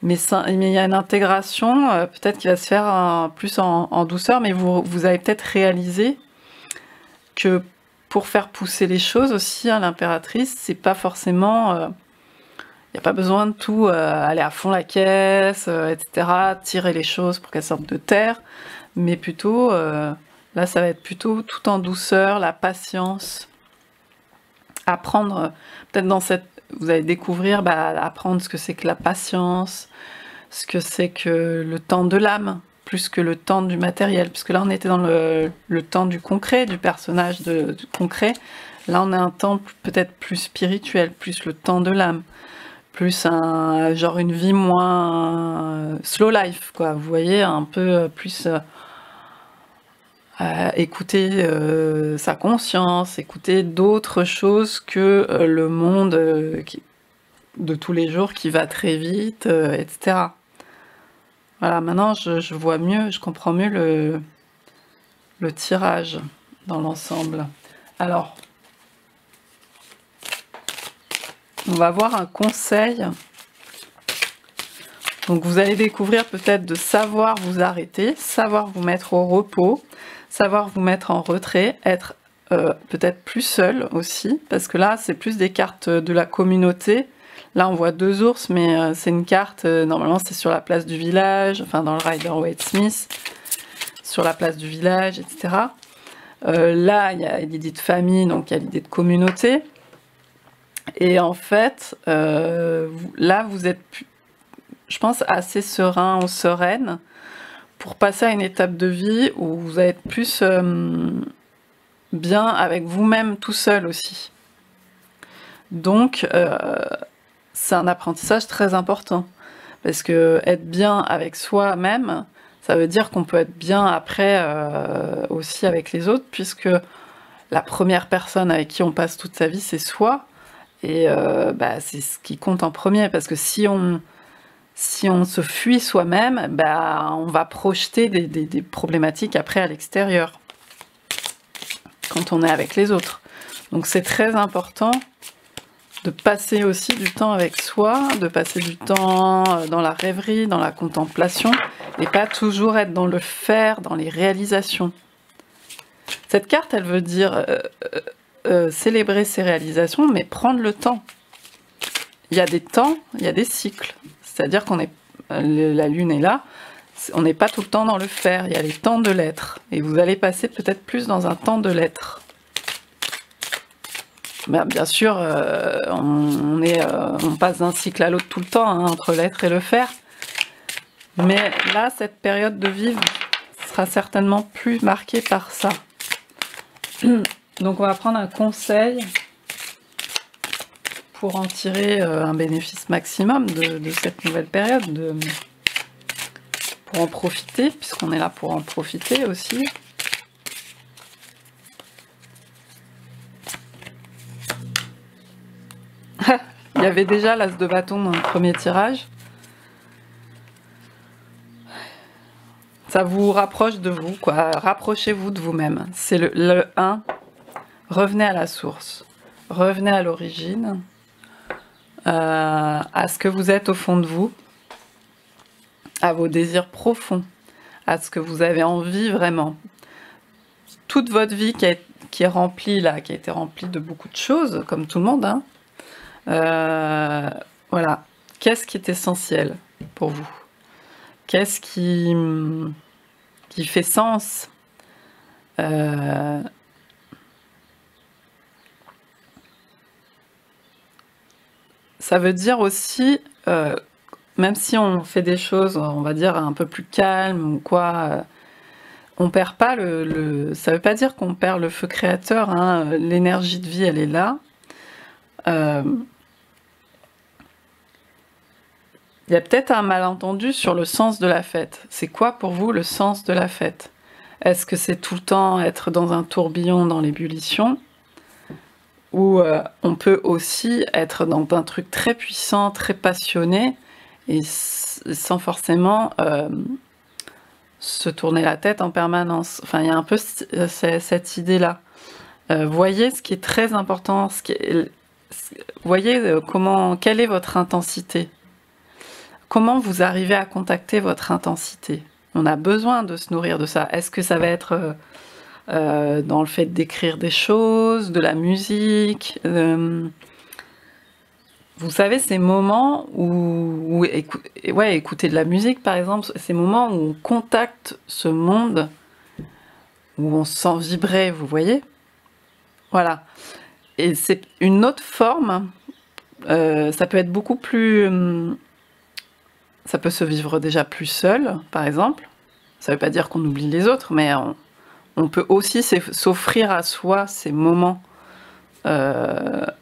mais il y a une intégration peut-être qui va se faire plus en douceur, mais vous avez peut-être réalisé que pour faire pousser les choses aussi à l'impératrice, c'est pas forcément... il n'y a pas besoin de tout aller à fond la caisse, etc., tirer les choses pour qu'elles sortent de terre, mais plutôt, là ça va être plutôt tout en douceur, la patience, apprendre, peut-être dans cette... Vous allez découvrir, apprendre ce que c'est que la patience, ce que c'est que le temps de l'âme, plus que le temps du matériel, puisque là on était dans le temps du concret, du personnage du concret. Là on a un temps peut-être plus spirituel, plus le temps de l'âme, plus genre une vie moins slow life, quoi. Vous voyez, un peu plus écouter sa conscience, écouter d'autres choses que le monde de tous les jours qui va très vite, etc. Voilà, maintenant je vois mieux, je comprends mieux le tirage dans l'ensemble. Alors, on va voir un conseil. Donc vous allez découvrir peut-être de savoir vous arrêter, savoir vous mettre au repos, savoir vous mettre en retrait, être peut-être plus seul aussi, parce que là c'est plus des cartes de la communauté. Là on voit 2 ours, mais c'est une carte, normalement c'est sur la place du village, enfin dans le Rider-Waite-Smith, sur la place du village, etc. Là il y a l'idée de famille, donc il y a l'idée de communauté. Et en fait, là vous êtes, je pense, assez serein ou sereine pour passer à une étape de vie où vous allez être plus bien avec vous-même tout seul aussi. Donc, c'est un apprentissage très important. Parce que être bien avec soi-même, ça veut dire qu'on peut être bien après aussi avec les autres, puisque la première personne avec qui on passe toute sa vie, c'est soi. Et c'est ce qui compte en premier, parce que si on se fuit soi-même, on va projeter des problématiques après à l'extérieur, quand on est avec les autres. Donc c'est très important de passer aussi du temps avec soi, de passer du temps dans la rêverie, dans la contemplation, et pas toujours être dans le faire, dans les réalisations. Cette carte, elle veut dire célébrer ses réalisations, mais prendre le temps. Il y a des temps, il y a des cycles. C'est-à-dire qu'on est, la lune est là, on n'est pas tout le temps dans le faire, il y a les temps de l'être. Et vous allez passer peut-être plus dans un temps de l'être. Bien sûr, on passe d'un cycle à l'autre tout le temps, hein, entre l'être et le faire. Mais là, cette période de vie sera certainement plus marquée par ça. Donc on va prendre un conseil pour en tirer un bénéfice maximum de cette nouvelle période, pour en profiter, puisqu'on est là pour en profiter aussi. Il y avait déjà l'as de bâton dans le premier tirage. Ça vous rapproche de vous, quoi. Rapprochez-vous de vous-même. C'est le 1. Revenez à la source. Revenez à l'origine. À ce que vous êtes au fond de vous. À vos désirs profonds. À ce que vous avez envie vraiment. Toute votre vie qui est remplie là, qui a été remplie de beaucoup de choses, comme tout le monde, hein. Voilà. Qu'est-ce qui est essentiel pour vous? Qu'est-ce qui fait sens? Ça veut dire aussi, même si on fait des choses, on va dire, un peu plus calmes ou quoi, on perd pas ça veut pas dire qu'on perd le feu créateur, hein, l'énergie de vie, elle est là. Il y a peut-être un malentendu sur le sens de la fête. C'est quoi pour vous le sens de la fête? Est-ce que c'est tout le temps être dans un tourbillon dans l'ébullition? Ou on peut aussi être dans un truc très puissant, très passionné, et sans forcément se tourner la tête en permanence. Enfin, il y a un peu cette idée-là. Voyez ce qui est très important, voyez quelle est votre intensité. Comment vous arrivez à contacter votre intensité? On a besoin de se nourrir de ça. Est-ce que ça va être dans le fait d'écrire des choses, de la musique vous savez, ces moments où écouter de la musique, par exemple, ces moments où on contacte ce monde, où on se sent vibrer, vous voyez? Voilà. Et c'est une autre forme. Ça peut être beaucoup plus... ça peut se vivre déjà plus seul, par exemple. Ça veut pas dire qu'on oublie les autres, mais on peut aussi s'offrir à soi ces moments de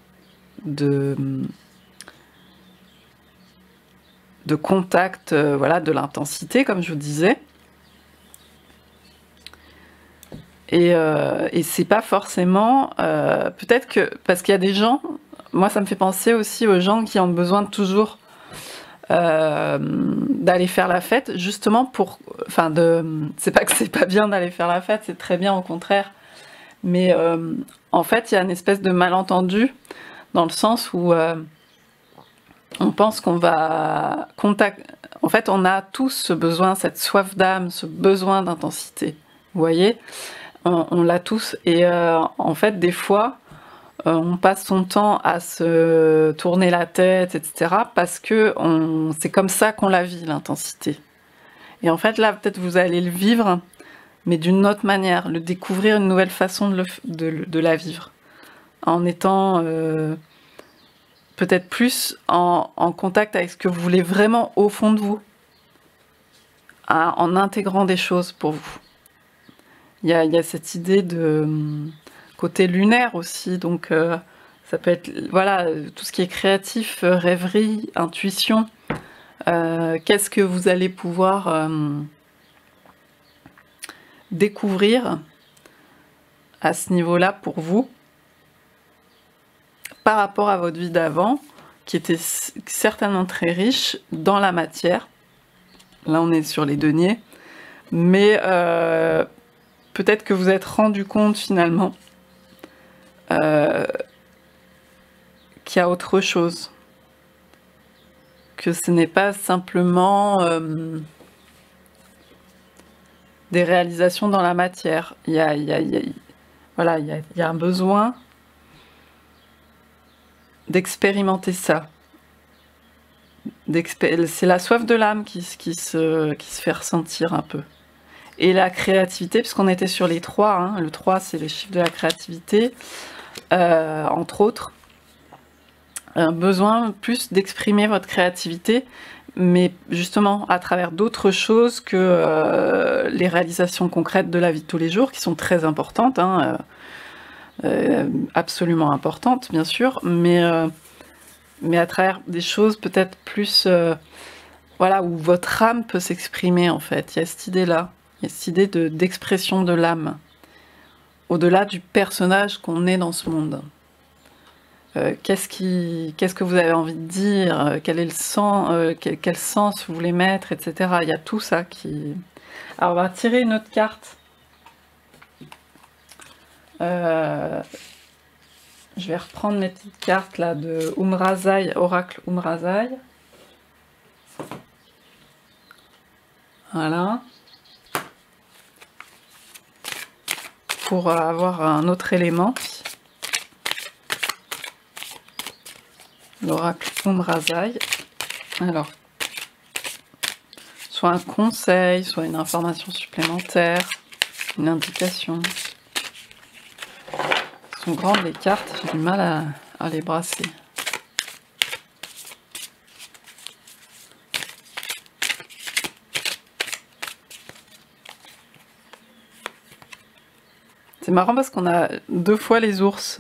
contact, voilà, de l'intensité, comme je vous disais. Et c'est pas forcément... peut-être que... Parce qu'il y a des gens... Moi, ça me fait penser aussi aux gens qui ont besoin de toujours d'aller faire la fête, justement pour... Enfin, c'est pas que c'est pas bien d'aller faire la fête, c'est très bien, au contraire. Mais en fait, il y a une espèce de malentendu, dans le sens où on pense qu'on va... En fait, on a tous ce besoin, cette soif d'âme, ce besoin d'intensité. Vous voyez ? On l'a tous. Et en fait, des fois, on passe son temps à se tourner la tête, etc. Parce que c'est comme ça qu'on la vit, l'intensité. Et en fait, là, peut-être vous allez le vivre, mais d'une autre manière, le découvrir, une nouvelle façon de la vivre. En étant peut-être plus en contact avec ce que vous voulez vraiment au fond de vous. En intégrant des choses pour vous. Il y a cette idée de côté lunaire aussi, donc ça peut être, voilà, tout ce qui est créatif, rêverie, intuition. Qu'est-ce que vous allez pouvoir découvrir à ce niveau-là pour vous, par rapport à votre vie d'avant, qui était certainement très riche dans la matière. Là, on est sur les deniers, mais peut-être que vous êtes rendu compte finalement qu'il y a autre chose, que ce n'est pas simplement des réalisations dans la matière. Voilà, il y a un besoin d'expérimenter ça. C'est la soif de l'âme qui se fait ressentir un peu. Et la créativité, puisqu'on était sur les 3, hein, le 3 c'est les chiffres de la créativité, entre autres, un besoin plus d'exprimer votre créativité, mais justement à travers d'autres choses que les réalisations concrètes de la vie de tous les jours, qui sont très importantes, hein, absolument importantes bien sûr, mais à travers des choses peut-être plus, voilà, où votre âme peut s'exprimer en fait. Il y a cette idée-là. Il y a cette idée d'expression de l'âme, au-delà du personnage qu'on est dans ce monde. Qu'est-ce que vous avez envie de dire, quel est le sens, quel sens vous voulez mettre, etc. Il y a tout ça qui... Alors on va tirer une autre carte. Je vais reprendre mes petites cartes là de Umrazai, Oracle Umrazai. Voilà. Pour avoir un autre élément. L'oracle Umrazai. Alors, soit un conseil, soit une information supplémentaire, une indication. Elles sont grandes les cartes, j'ai du mal à les brasser. C'est marrant parce qu'on a 2 fois les ours.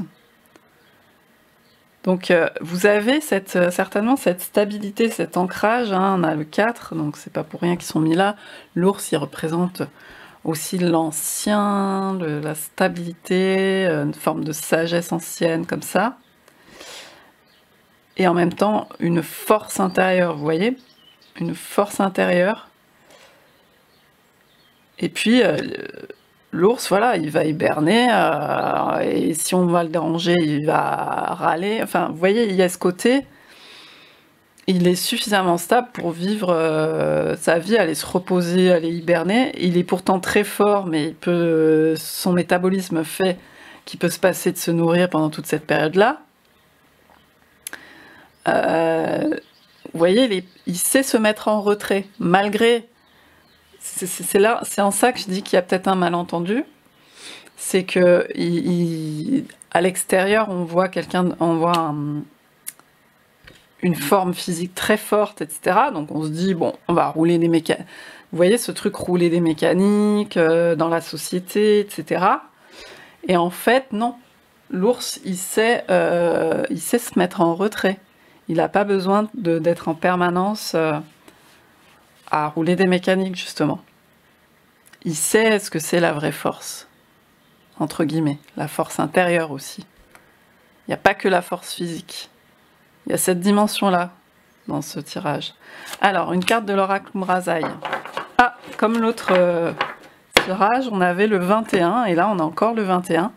Donc vous avez certainement cette stabilité, cet ancrage, hein, on a le 4, donc c'est pas pour rien qu'ils sont mis là. L'ours, il représente aussi l'ancien, la stabilité, une forme de sagesse ancienne comme ça. Et en même temps, une force intérieure, vous voyez? Une force intérieure. Et puis... l'ours, voilà, il va hiberner, et si on va le déranger, il va râler. Enfin, vous voyez, il y a ce côté, il est suffisamment stable pour vivre sa vie, aller se reposer, aller hiberner. Il est pourtant très fort, mais son métabolisme fait qu'il peut se passer de se nourrir pendant toute cette période-là. Vous voyez, il sait se mettre en retrait, malgré... C'est en ça que je dis qu'il y a peut-être un malentendu. C'est que à l'extérieur, on voit une forme physique très forte, etc. Donc on se dit, bon, on va rouler des Vous voyez ce truc rouler des mécaniques dans la société, etc. Et en fait, non. L'ours, il sait se mettre en retrait. Il n'a pas besoin d'être en permanence à rouler des mécaniques, justement. Il sait ce que c'est la vraie force, entre guillemets, la force intérieure aussi. Il n'y a pas que la force physique. Il y a cette dimension-là dans ce tirage. Alors, une carte de l'oracle Mrazaï. Ah, comme l'autre tirage, on avait le 21, et là on a encore le 21.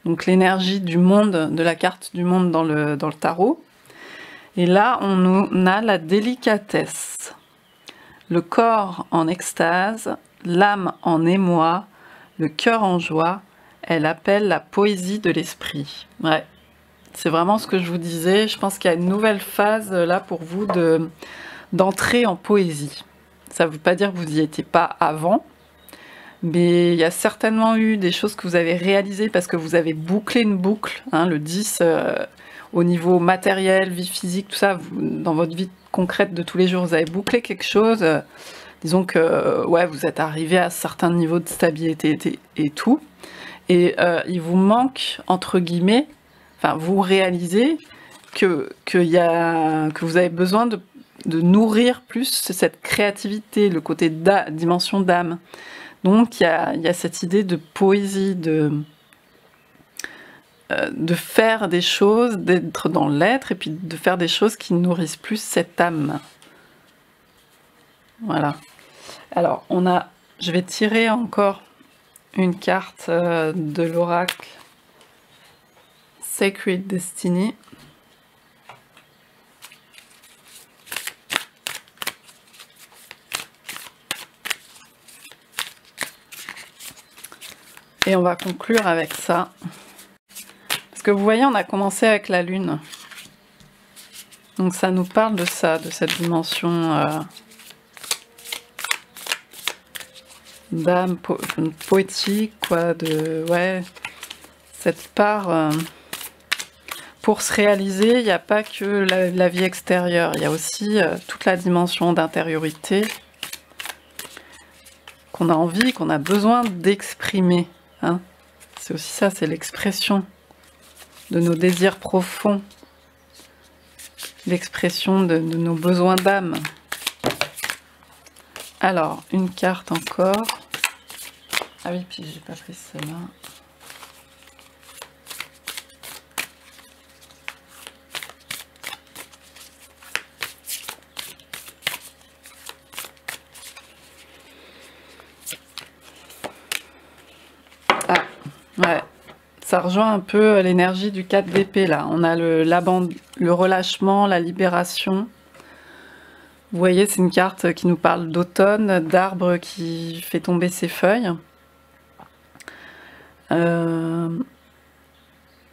Donc l'énergie du monde, de la carte du monde dans le tarot. Et là, on a la délicatesse. Le corps en extase, l'âme en émoi, le cœur en joie. Elle appelle la poésie de l'esprit. Ouais, c'est vraiment ce que je vous disais. Je pense qu'il y a une nouvelle phase là pour vous d'entrer en poésie. Ça ne veut pas dire que vous n'y étiez pas avant, mais il y a certainement eu des choses que vous avez réalisées parce que vous avez bouclé une boucle, hein, le 10, au niveau matériel, vie physique, tout ça, dans votre vie concrète de tous les jours, vous avez bouclé quelque chose. Disons que ouais, vous êtes arrivé à certains niveaux de stabilité et tout. Et il vous manque, entre guillemets, enfin, vous réalisez que vous avez besoin de nourrir plus cette créativité, le côté dimension d'âme. Donc il y a cette idée de poésie, de faire des choses, d'être dans l'être, et puis de faire des choses qui nourrissent plus cette âme. Voilà. Alors, je vais tirer encore une carte de l'oracle Sacred Destiny. Et on va conclure avec ça. Parce que vous voyez, on a commencé avec la lune. Donc ça nous parle de ça, de cette dimension d'âme poétique, quoi, ouais, cette part. Pour se réaliser, il n'y a pas que la vie extérieure, il y a aussi toute la dimension d'intériorité qu'on a envie, qu'on a besoin d'exprimer. Hein. C'est aussi ça, c'est l'expression de nos désirs profonds, l'expression de nos besoins d'âme. Alors, une carte encore. Ah oui, puis j'ai pas pris celle-là. Ah, ouais. Ça rejoint un peu l'énergie du 4 d'épée, là. On a le relâchement, la libération. Vous voyez, c'est une carte qui nous parle d'automne, d'arbre qui fait tomber ses feuilles.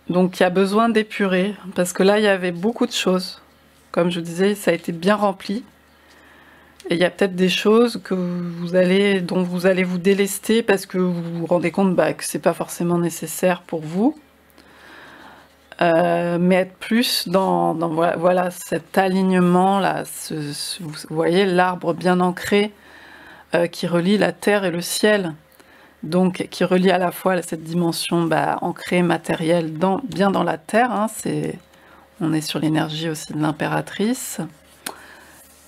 Donc il y a besoin d'épurer, parce que là il y avait beaucoup de choses. Comme je vous disais, ça a été bien rempli. Et il y a peut-être des choses dont vous allez vous délester parce que vous vous rendez compte que c'est pas forcément nécessaire pour vous. Mais être plus dans voilà, cet alignement là, vous voyez l'arbre bien ancré qui relie la terre et le ciel, donc qui relie à la fois cette dimension ancrée matérielle bien dans la terre, hein, on est sur l'énergie aussi de l'impératrice,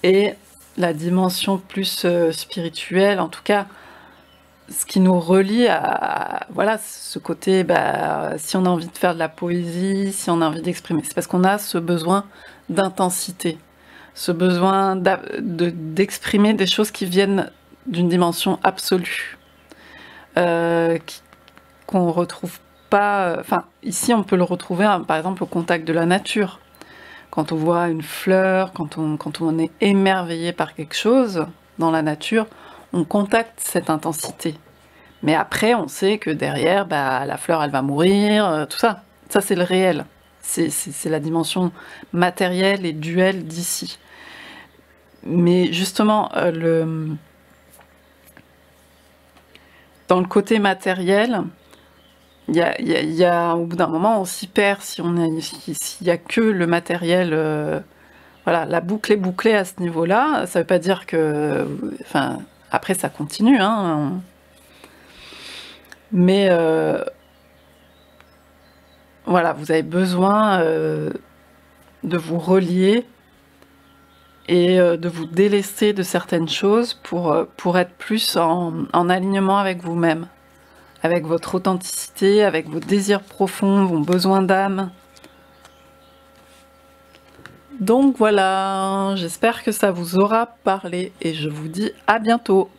et la dimension plus spirituelle, en tout cas ce qui nous relie à voilà, ce côté, si on a envie de faire de la poésie, si on a envie d'exprimer, c'est parce qu'on a ce besoin d'intensité, ce besoin d'exprimer des choses qui viennent d'une dimension absolue, qu'on retrouve pas, enfin ici on peut le retrouver par exemple au contact de la nature, quand on voit une fleur, quand on est émerveillé par quelque chose dans la nature, on contacte cette intensité. Mais après, on sait que derrière, la fleur, elle va mourir, tout ça. Ça, c'est le réel. C'est la dimension matérielle et duelle d'ici. Mais justement, dans le côté matériel, il y a, au bout d'un moment, on s'y perd s'il y a que le matériel. Voilà, la boucle est bouclée à ce niveau-là. Ça ne veut pas dire que... Enfin, Après, ça continue, hein. Mais voilà, vous avez besoin de vous relier et de vous délester de certaines choses pour être plus en alignement avec vous-même, avec votre authenticité, avec vos désirs profonds, vos besoins d'âme. Donc voilà, j'espère que ça vous aura parlé et je vous dis à bientôt.